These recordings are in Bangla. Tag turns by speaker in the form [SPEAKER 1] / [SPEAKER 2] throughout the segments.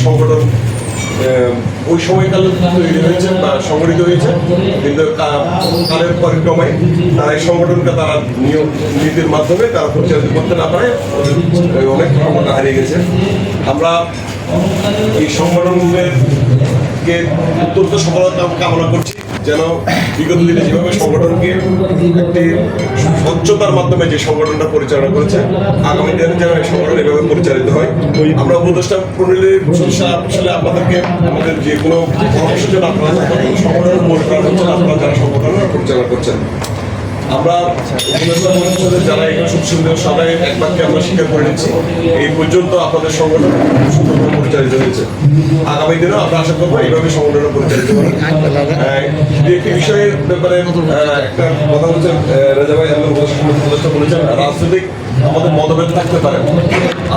[SPEAKER 1] সংগঠন ওই সময়কালে তৈরি হয়েছে বা সংগঠিত হয়েছে, কিন্তু কালের পরিক্রমায় তারা এই সংগঠনকে তারা নিয়ম নীতির মাধ্যমে তারা পরিচালিত করতে না পারে অনেক ক্ষমতা হারিয়ে গেছে। আমরা এই সংগঠনকে অত্যন্ত সফলতা কামনা করছি, যেন বিগত দিনে যেভাবে সংগঠনকে একটি স্বচ্ছতার মাধ্যমে যে সংগঠনটা পরিচালনা করেছে, আগামী দিনে যেন এই সংগঠন এভাবে পরিচালিত হয়। আমরা উপদেষ্টা প্রণালীর আসলে আপনাদেরকে আমাদের যে কোনো পরামর্শের জন্য আপনারা সংগঠনের মূল কারণ হচ্ছেন আপনারা যারা সংগঠনের পরিচালনা করছেন। আমরা যারা এখানে সুখ সুবিধা সবাই এক বাক্যে আমরা স্বীকার করে নিচ্ছি, এই পর্যন্ত আপনাদের সংগঠন সুন্দরভাবে পরিচালিত হয়েছে। আগামী দিনেও আমরা আশা করবো এইভাবে সংগঠন পরিচালিত হবে। একটি বিষয়ের ব্যাপারে একটা কথা বলছেন রাজা ভাই, উপদেষ্টা বলেছেন রাজনৈতিক আমাদের মতভেদ থাকতে পারে,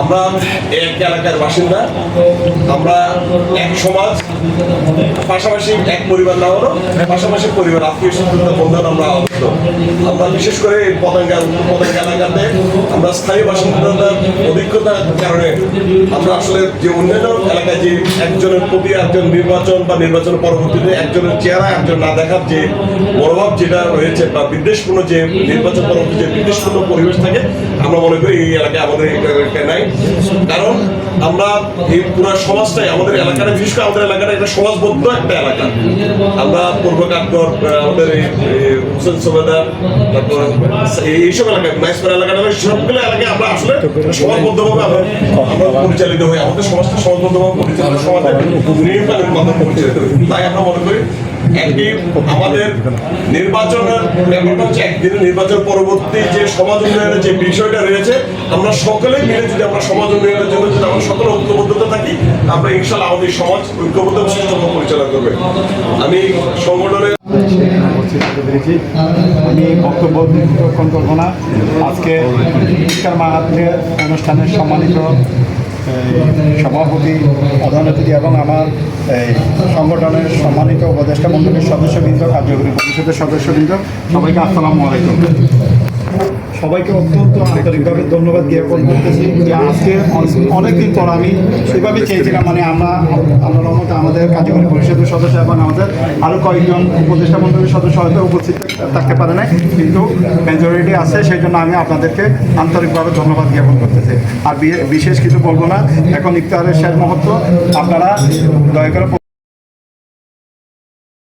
[SPEAKER 1] আমরা এক এলাকার বাসিন্দা, আমরা এক সমাজ, পাশাপাশি এক পরিবার না হলেও পাশাপাশি পরিবার আত্মীয় স্বজন বন্ধন আমরা আবদ্ধ। আমরা বিশেষ করে পতেঙ্গা এলাকাতে আমরা স্থায়ী বাসিন্দাদের অভিজ্ঞতার কারণে আমরা আসলে যে অন্যান্য এলাকায় যে একজনের প্রতি একজন নির্বাচন বা নির্বাচনের পরবর্তীতে একজনের চেহারা একজন না দেখার যে মনোভাব যেটা রয়েছে বা বিদ্বেষপূর্ণ যে নির্বাচন পরবর্তী যে বিদ্বেষপূর্ণ পরিবেশ থাকে, আমরা মনে করি এই এলাকায় আমাদের নাই। কারণ আমরা এই পুরো সমাজটাই আমাদের এলাকাটা, বিশেষ করে আমাদের এলাকাটা একটা সমাজবদ্ধ একটা এলাকা। আমরা পূর্ব কাঠগড়, আমাদের এই হোসেন সোবেদার, তারপর এইসব এলাকায় নাইসপাড়া এলাকাটা, সবগুলো এলাকায় আমরা আসলে সমাজবদ্ধভাবে আমরা পরিচালিত হই। আমাদের সমাজটা সমাজবদ্ধভাবে পরিচালিত, সমাজের নিয়মকানুনের মাধ্যমে পরিচালিত হই। তাই আমরা মনে করি একটি আমাদের নির্বাচনের ব্যাপারটা হচ্ছে একদিনের নির্বাচন পরবর্তী যে সমাজ উন্নয়নের যে বিষয়টা রয়েছে, আমরা সকলেই মিলে যদি আমরা সমাজ উন্নয়নের জন্য যদি আমরা সকলে ঐক্যবদ্ধতা থাকি, আমরা ইনশাআল্লাহ আমাদের সমাজ ঐক্যবদ্ধ সুষ্ঠুভাবে পরিচালনা করবে। আমি সংগঠনের
[SPEAKER 2] আমি বক্তব্য দীর্ঘক্ষণ করবো না। আজকে শিক্ষার মাহাত্মের অনুষ্ঠানের সম্মানিত সভাপতি, প্রধান অতিথি এবং আমার সংগঠনের সম্মানিত উপদেষ্টা মণ্ডলীর সদস্যবৃন্দ, কার্যকরী পরিষদের সদস্যবৃন্দ, সবাইকে আসসালামু আলাইকুম। সবাইকে অত্যন্ত আন্তরিকভাবে ধন্যবাদ জ্ঞাপন করতেছি যে আজকে অনেকদিন পর আমি সেভাবে চেয়েছিলাম, মানে আল্লাহর রহমতে আমাদের কার্যকরী পরিষদের সদস্য এবং আমাদের আরও কয়েকজন উপদেষ্টা মণ্ডলীর সদস্য হয়তো উপস্থিত থাকতে পারে না, কিন্তু মেজরিটি আছে, সেই জন্য আমি আপনাদেরকে আন্তরিকভাবে ধন্যবাদ জ্ঞাপন করতেছি। আর বিশেষ কিছু বলবো না, এখন ইফতারের শেষ মুহূর্ত, আপনারা দয়া করে